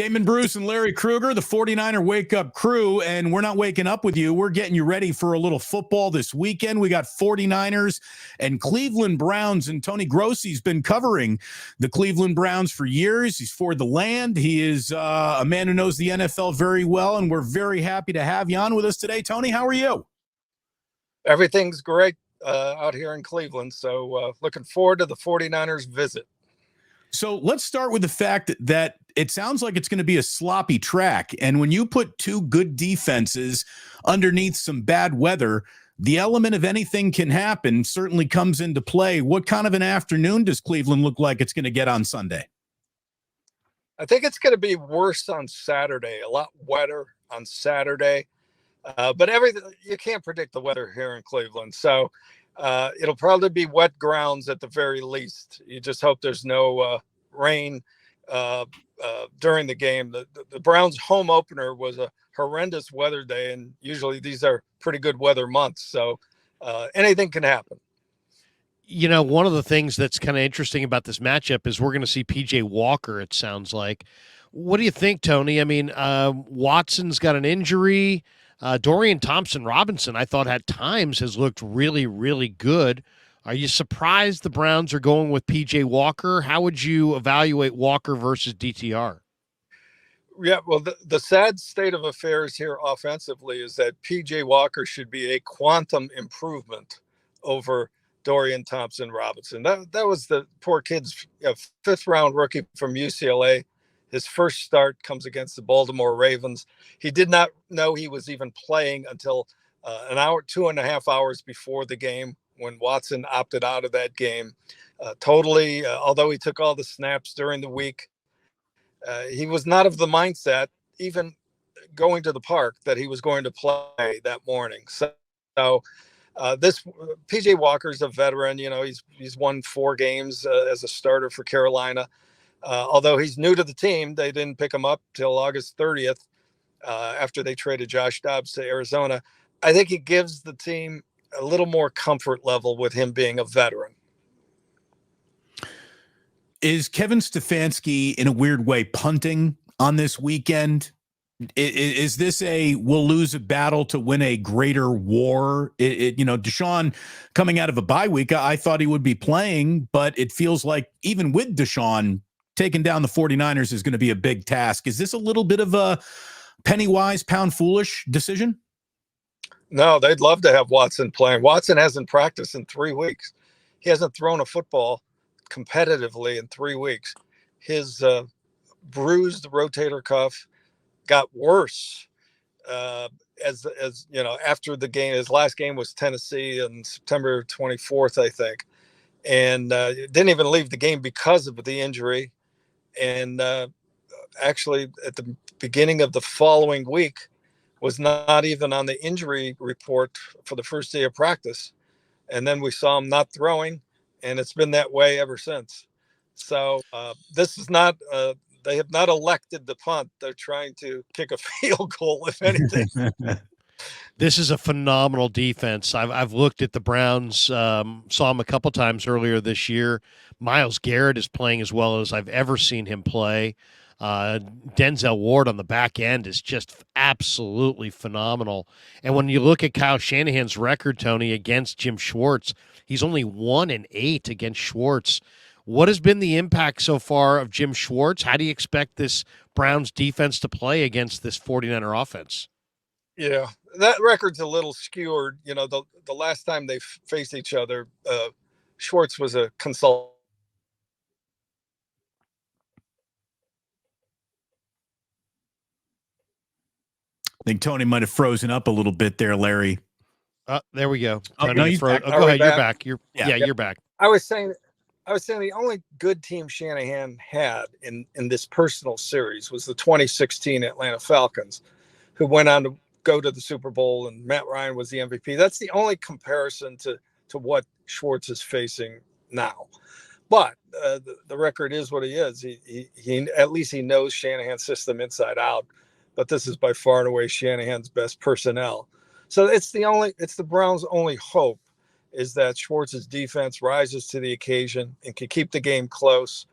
Damon Bruce and Larry Krueger, the 49er Wake Up Crew, and we're not waking up with you. We're getting you ready for a little football this weekend. We got 49ers and Cleveland Browns, and Tony Grossi's been covering the Cleveland Browns for years. He's for the land. He is a man who knows the NFL very well, and we're very happy to have you on with us today. Tony, how are you? Everything's great out here in Cleveland, so looking forward to the 49ers visit. So let's start with the fact that it sounds like it's going to be a sloppy track. And when you put two good defenses underneath some bad weather, the element of anything can happen certainly comes into play. What kind of an afternoon does Cleveland look like it's going to get on Sunday? I think it's going to be worse on Saturday, a lot wetter on Saturday. But you can't predict the weather here in Cleveland. So it'll probably be wet grounds at the very least. You just hope there's no rain during the game. The Browns' home opener was a horrendous weather day, and usually these are pretty good weather months. So anything can happen. You know, one of the things that's kind of interesting about this matchup is we're going to see P.J. Walker, it sounds like. What do you think, Tony? I mean, Watson's got an injury. Dorian Thompson-Robinson, I thought at times has looked really, really good. Are you surprised the Browns are going with P.J. Walker? How would you evaluate Walker versus DTR? Yeah, well, the sad state of affairs here offensively is that P.J. Walker should be a quantum improvement over Dorian Thompson-Robinson. That was the poor kid's fifth-round rookie from UCLA. His first start comes against the Baltimore Ravens. He did not know he was even playing until an hour, 2.5 hours before the game when Watson opted out of that game. Although he took all the snaps during the week, he was not of the mindset, even going to the park, that he was going to play that morning. So this P.J. Walker's a veteran. You know, he's won 4 games as a starter for Carolina. Although he's new to the team, they didn't pick him up till August 30th after they traded Josh Dobbs to Arizona. I think he gives the team a little more comfort level with him being a veteran. Is Kevin Stefanski, in a weird way, punting on this weekend? Is this we'll lose a battle to win a greater war? Deshaun coming out of a bye week, I thought he would be playing, but it feels like even with Deshaun, taking down the 49ers is going to be a big task. Is this a little bit of a penny wise, pound foolish decision? No, they'd love to have Watson playing. Watson hasn't practiced in 3 weeks. He hasn't thrown a football competitively in 3 weeks. His bruised rotator cuff got worse as you know, after the game. His last game was Tennessee on September 24th, I think, and didn't even leave the game because of the injury. And actually, at the beginning of the following week, was not even on the injury report for the first day of practice. And then we saw him not throwing, and it's been that way ever since. So this is not they have not elected the punt. They're trying to kick a field goal, if anything. This is a phenomenal defense. I've looked at the Browns, saw him a couple times earlier this year. Myles Garrett is playing as well as I've ever seen him play. Denzel Ward on the back end is just absolutely phenomenal. And when you look at Kyle Shanahan's record, Tony, against Jim Schwartz, he's only 1-8 against Schwartz. What has been the impact so far of Jim Schwartz? How do you expect this Browns defense to play against this 49er offense? Yeah, that record's a little skewed. You know, the last time they faced each other, Schwartz was a consultant. I think Tony might have frozen up a little bit there, Larry. There we go. Oh, no, go ahead. You're back. You're back. I was saying the only good team Shanahan had in this personal series was the 2016 Atlanta Falcons, who went on to go to the Super Bowl, and Matt Ryan was the MVP. That's the only comparison to what Schwartz is facing now. But the record is what he is. He at least he knows Shanahan's system inside out. But this is by far and away Shanahan's best personnel. So it's the Browns' only hope is that Schwartz's defense rises to the occasion and can keep the game close.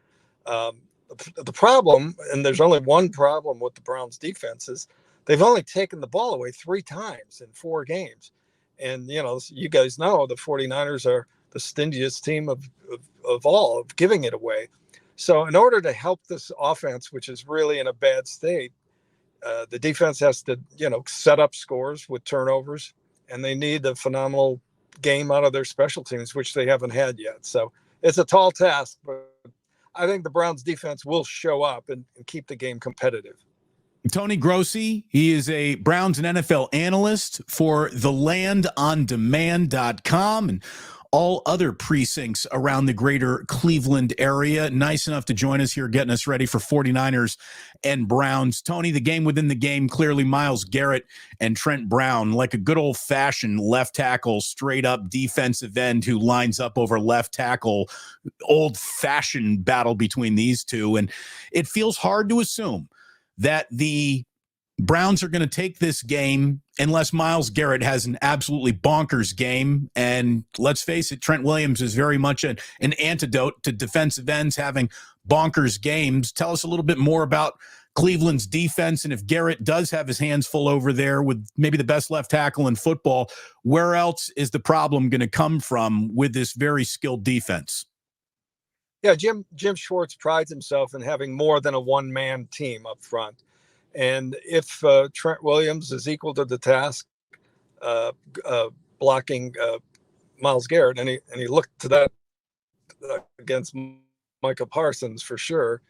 the problem, and there's only one problem with the Browns defense, is they've only taken the ball away 3 times in 4 games. And, you guys know the 49ers are the stingiest team of all of giving it away. So in order to help this offense, which is really in a bad state, the defense has to, set up scores with turnovers, and they need a phenomenal game out of their special teams, which they haven't had yet. So it's a tall task, but I think the Browns defense will show up and keep the game competitive. Tony Grossi, he is a Browns and NFL analyst for thelandondemand.com and all other precincts around the greater Cleveland area. Nice enough to join us here, getting us ready for 49ers and Browns. Tony, the game within the game, clearly Myles Garrett and Trent Brown, like a good old-fashioned left tackle, straight-up defensive end who lines up over left tackle, old-fashioned battle between these two. And it feels hard to assume that the Browns are going to take this game unless Myles Garrett has an absolutely bonkers game. And let's face it, Trent Williams is very much an antidote to defensive ends having bonkers games. Tell us a little bit more about Cleveland's defense, and if Garrett does have his hands full over there with maybe the best left tackle in football, where else is the problem going to come from with this very skilled defense? Yeah, Jim Schwartz prides himself in having more than a one-man team up front. And if Trent Williams is equal to the task blocking Myles Garrett, and he looked to that against Micah Parsons for sure,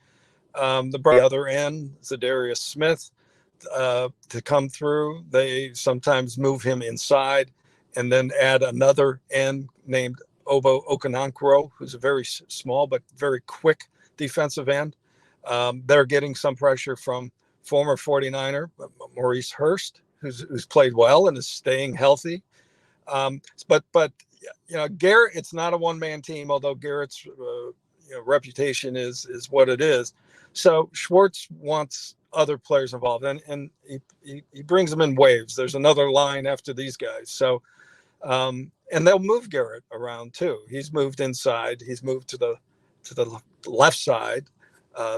the other end, Zadarius Smith, to come through, they sometimes move him inside and then add another end named Obo Okanankwo, who's a very small but very quick defensive end. They're getting some pressure from former 49er Maurice Hurst, who's played well and is staying healthy. But Garrett, it's not a one-man team, although Garrett's reputation is what it is. So Schwartz wants other players involved, and he brings them in waves. There's another line after these guys. So and they'll move Garrett around too. He's moved inside. He's moved to the left side.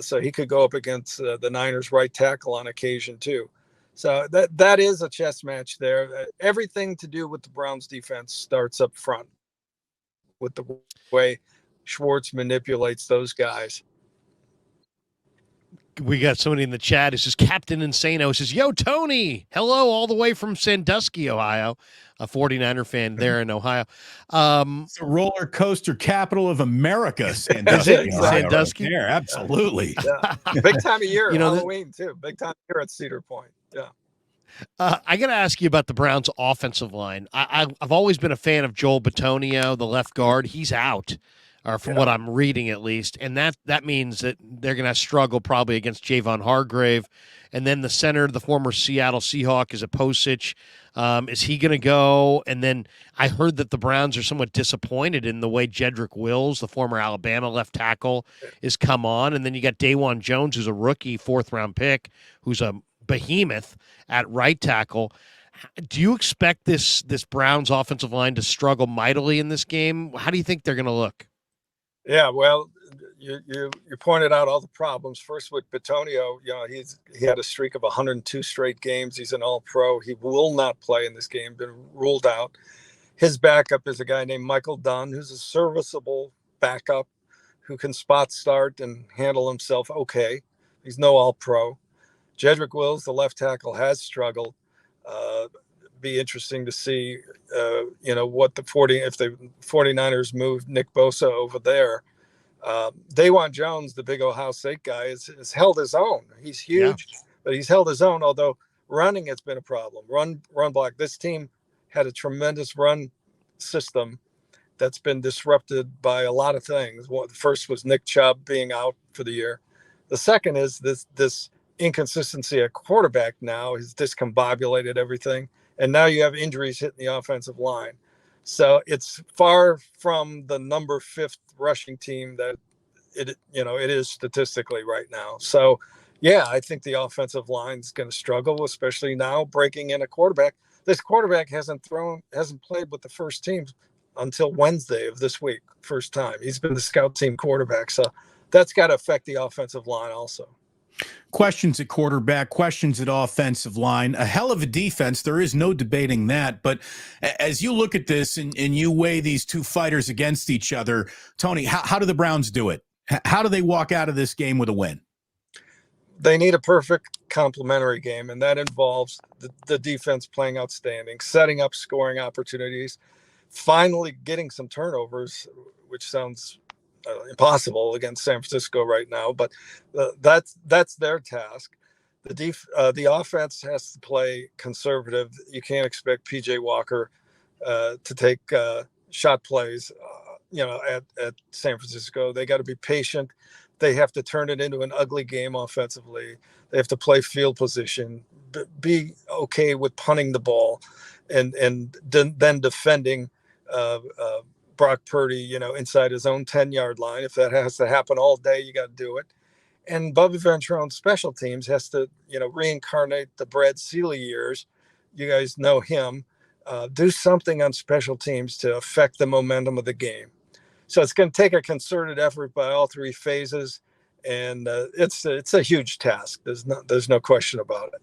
So he could go up against the Niners right tackle on occasion too. So that is a chess match there. Everything to do with the Browns defense starts up front with the way Schwartz manipulates those guys. We got somebody in the chat who says, Captain Insano says, yo, Tony, hello, all the way from Sandusky, Ohio, a 49er fan there in Ohio. It's the roller coaster capital of America, Sandusky. Is it? Sandusky? Right there, absolutely. Yeah. Big time of year, Halloween too. Big time here at Cedar Point. Yeah. I got to ask you about the Browns' offensive line. I've always been a fan of Joel Bitonio, the left guard. He's out. Or from what I'm reading at least. And that means that they're going to struggle probably against Javon Hargrave. And then the center, the former Seattle Seahawk, is a Posich. Is he going to go? And then I heard that the Browns are somewhat disappointed in the way Jedrick Wills, the former Alabama left tackle, is come on. And then you got Dawan Jones, who's a rookie 4th-round pick, who's a behemoth at right tackle. Do you expect this Browns offensive line to struggle mightily in this game? How do you think they're going to look? Yeah, well, you pointed out all the problems. First with Bitonio, he had a streak of 102 straight games. He's an All-Pro. He will not play in this game. Been ruled out. His backup is a guy named Michael Dunn, who's a serviceable backup who can spot start and handle himself okay. He's no All-Pro. Jedrick Wills, the left tackle, has struggled. Be interesting to see, what if the 49ers move Nick Bosa over there. Dawan Jones, the big Ohio State guy, has held his own. He's huge, but he's held his own, although running has been a problem. Run block. This team had a tremendous run system that's been disrupted by a lot of things. Well, the first was Nick Chubb being out for the year. The second is this inconsistency at quarterback now has discombobulated everything. And now you have injuries hitting the offensive line. So it's far from the number 5th rushing team that it is statistically right now. So, yeah, I think the offensive line is going to struggle, especially now breaking in a quarterback. This quarterback hasn't played with the first team until Wednesday of this week, first time. He's been the scout team quarterback. So that's got to affect the offensive line also. Questions at quarterback, questions at offensive line, a hell of a defense. There is no debating that. But as you look at this and you weigh these two fighters against each other, Tony, how do the Browns do it? How do they walk out of this game with a win? They need a perfect complementary game, and that involves the defense playing outstanding, setting up scoring opportunities, finally getting some turnovers, which sounds impossible against San Francisco right now, but that's their task. The offense has to play conservative. You can't expect PJ Walker to take shot plays, at San Francisco. They got to be patient. They have to turn it into an ugly game offensively. They have to play field position, be okay with punting the ball, and then defending Brock Purdy, inside his own 10-yard line. If that has to happen all day, you got to do it. And Bubba Ventrone's special teams has to, reincarnate the Brad Seeley years. You guys know him. Do something on special teams to affect the momentum of the game. So it's going to take a concerted effort by all three phases, and it's a huge task. There's no question about it.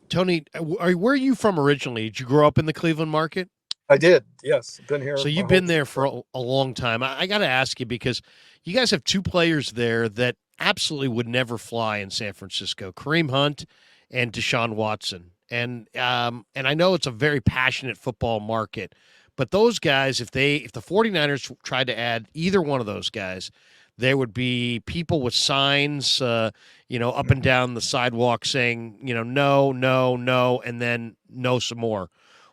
Tony, where are you from originally? Did you grow up in the Cleveland market? I did, yes. Been here. So you've been there for a long time. I got to ask you, because you guys have two players there that absolutely would never fly in San Francisco: Kareem Hunt and Deshaun Watson. And I know it's a very passionate football market, but those guys, if the 49ers tried to add either one of those guys, there would be people with signs, up and down the sidewalk saying, no, no, no, and then no some more.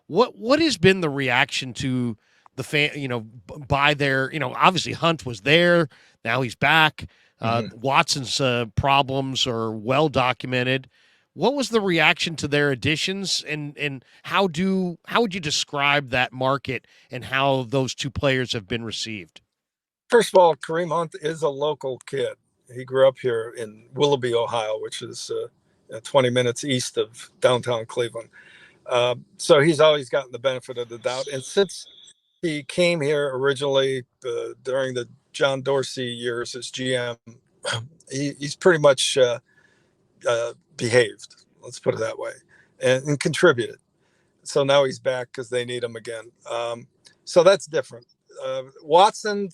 What has been the reaction to the fan, by their, obviously Hunt was there, now he's back. Watson's problems are well documented. What was the reaction to their additions, and how would you describe that market and how those two players have been received? First of all, Kareem Hunt is a local kid. He grew up here in Willoughby, Ohio, which is 20 minutes east of downtown Cleveland. So he's always gotten the benefit of the doubt. And since he came here originally during the John Dorsey years as GM, he's pretty much behaved, let's put it that way, and contributed. So now he's back because they need him again. So that's different. Watson,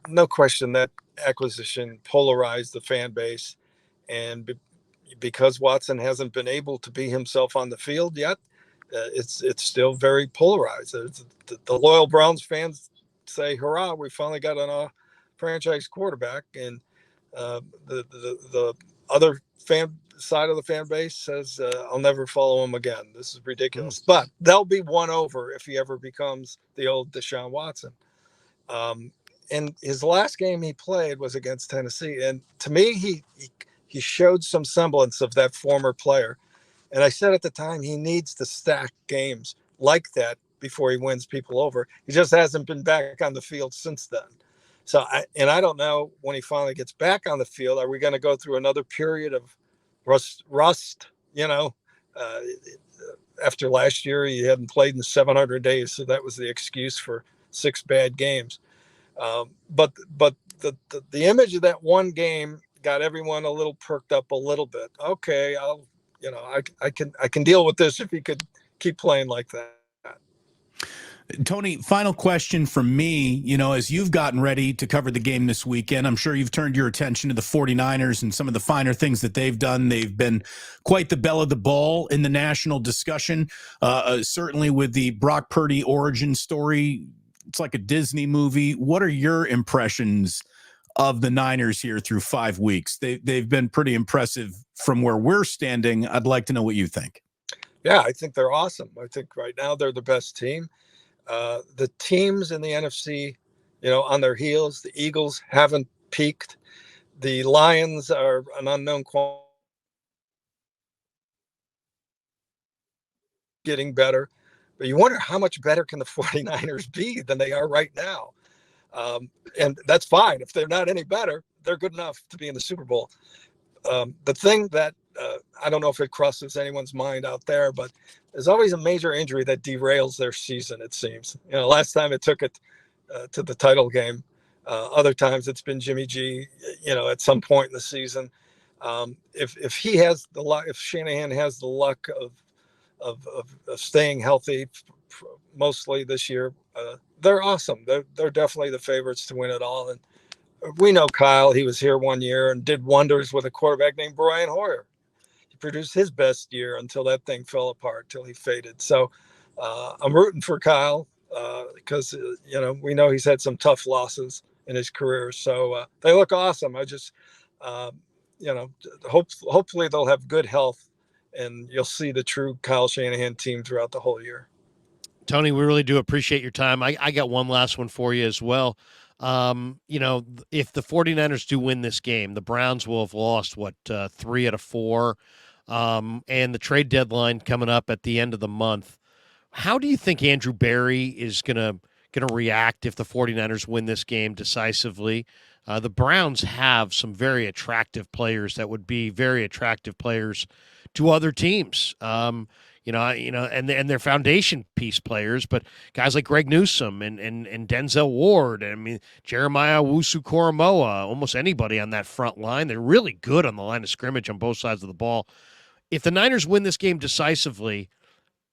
no question, that acquisition polarized the fan base, and because Watson hasn't been able to be himself on the field yet, it's still very polarized. The loyal Browns fans say, "Hurrah! We finally got a franchise quarterback," and the other side of the fan base says, "I'll never follow him again. This is ridiculous." But they'll be won over if he ever becomes the old Deshaun Watson. And his last game he played was against Tennessee, and to me, he showed some semblance of that former player. And I said at the time, he needs to stack games like that before he wins people over. He just hasn't been back on the field since then. So I don't know when he finally gets back on the field, are we going to go through another period of rust? After last year, he hadn't played in 700 days, so that was the excuse for 6 bad games. But the image of that one game got everyone a little perked up a little bit. Okay, I can deal with this if he could keep playing like that. Tony, final question from me. As you've gotten ready to cover the game this weekend, I'm sure you've turned your attention to the 49ers and some of the finer things that they've done. They've been quite the belle of the ball in the national discussion, certainly with the Brock Purdy origin story. It's like a Disney movie. What are your impressions of the Niners here through 5 weeks? They've been pretty impressive from where we're standing. I'd like to know what you think. Yeah, I think they're awesome. I think right now they're the best team. The teams in the NFC, on their heels. The Eagles haven't peaked. The Lions are an unknown quantity, getting better. But you wonder how much better can the 49ers be than they are right now. And that's fine. If they're not any better, they're good enough to be in the Super Bowl. The thing that I don't know if it crosses anyone's mind out there, but there's always a major injury that derails their season, it seems. Last time it took it to the title game, Other times it's been Jimmy G, at some point in the season. If he has the luck, if Shanahan has the luck of staying healthy mostly this year, they're awesome. They're definitely the favorites to win it all. And we know Kyle. He was here one year and did wonders with a quarterback named Brian Hoyer. He produced his best year until that thing fell apart, till he faded. So I'm rooting for Kyle because we know he's had some tough losses in his career. So they look awesome. I just hopefully they'll have good health, and you'll see the true Kyle Shanahan team throughout the whole year. Tony, we really do appreciate your time. I got one last one for you as well. If the 49ers do win this game, the Browns will have lost 3 out of 4, and the trade deadline coming up at the end of the month. How do you think Andrew Berry is gonna react if the 49ers win this game decisively? The Browns have some very attractive players that would be very attractive players to other teams. And they're foundation piece players, but guys like Greg Newsome and Denzel Ward, I mean, Jeremiah Owusu-Koramoah, almost anybody on that front line. They're really good on the line of scrimmage on both sides of the ball. If the Niners win this game decisively,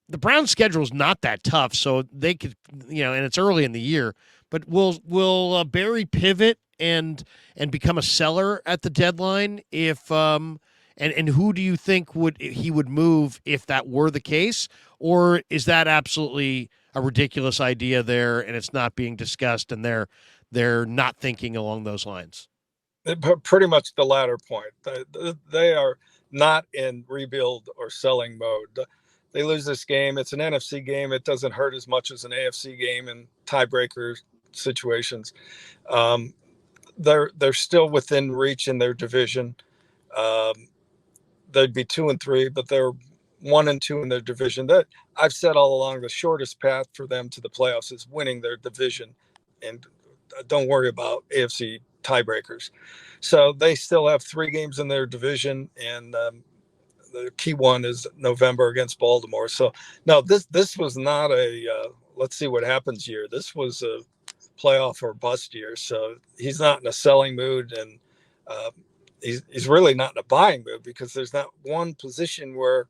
the Browns' schedule is not that tough, so they could, and it's early in the year. But will Barry pivot and become a seller at the deadline? If and who do you think he would move if that were the case, or is that absolutely a ridiculous idea there and it's not being discussed and they're not thinking along those lines? Pretty much the latter point. They are not in rebuild or selling mode. They lose this game. It's an NFC game. It doesn't hurt as much as an AFC game in tiebreaker situations. They're still within reach in their division. They'd be 2-3, but they're 1-2 in their division. That I've said all along, the shortest path for them to the playoffs is winning their division, and don't worry about AFC tiebreakers. So they still have 3 games in their division, and the key one is November against Baltimore. So no, this was not a let's see what happens year. This was a playoff or bust year. So he's not in a selling mood, and he's really not in a buying mood, because there's not one position where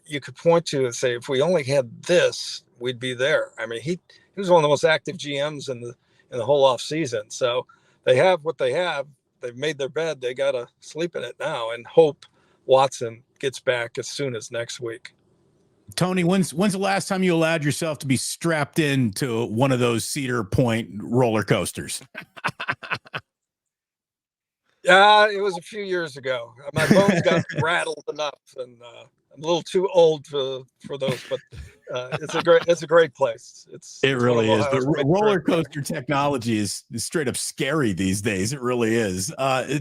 you could point to and say, if we only had this, we'd be there. I mean, he was one of the most active GMs in the whole off season. So they have what they have. They've made their bed. They got to sleep in it now and hope Watson gets back as soon as next week. Tony, when's the last time you allowed yourself to be strapped into one of those Cedar Point roller coasters? Yeah, it was a few years ago. My bones got rattled enough, and I'm a little too old for those. But it's a great place. It really is. But roller coaster technology is straight up scary these days. It really is.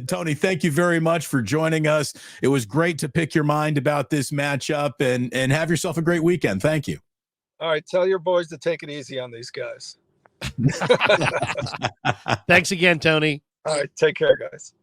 Tony, thank you very much for joining us. It was great to pick your mind about this matchup, and have yourself a great weekend. Thank you. All right, tell your boys to take it easy on these guys. Thanks again, Tony. All right, take care, guys.